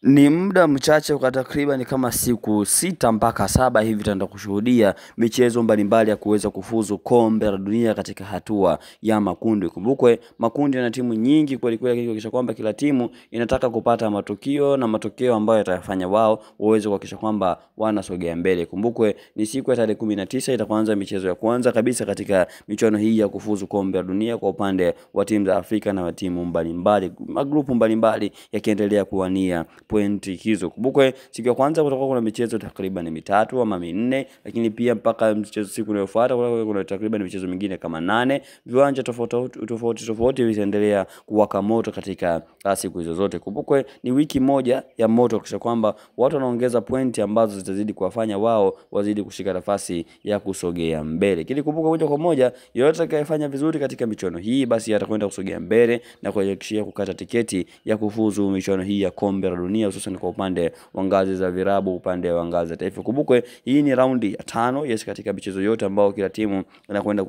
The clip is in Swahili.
Ni muda mchache kwa takriban kama siku 6 mpaka 7 hivi tutaenda kushuhudia michezo mbalimbali ya kuweza kufuzu kombe la dunia katika hatua ya makundi. Kumbukwe makundi yana timu nyingi kweli kweli, kuhakikisha kwamba kila timu inataka kupata matokeo ambayo yatafanya wao waweze kuhakikisha kwamba wanasogea mbele. Kumbukwe ni siku ya tarehe 19 itaanza michezo ya kwanza kabisa katika michuano hii ya kufuzu kombe la dunia kwa upande wa timu za Afrika na wa timu mbalimbali, magrupu mbalimbali yakiendelea kuwania pointi hizo. Kumbukwe siku ya kwanza kutakuwa kuna michezo takriban 3 ama 4, lakini pia mpaka mchezo siku inayofuata kuna takriban michezo mingine kama 8. Viwanja tofauti vitaendelea kuwaka moto katika siku hizo zote. Kumbukwe ni wiki moja ya moto, kisha kwamba watu wanaongeza pointi ambazo zitazidi kuwafanya wao wazidi kushika nafasi ya kusogea mbele. Kile kumbuka moja kwa moja, yote atakayefanya vizuri katika michuano hii basi atakwenda kusogea mbele na kuhakikishia kukata tiketi ya kufuzu michuano hii ya kombe la dunia, hususan kwa upande wa ngazi za virabu, upande wa ngazi za taifa. Kumbukwe hii ni raundi ya 5 katika michezo yote ambao kila timu inakwenda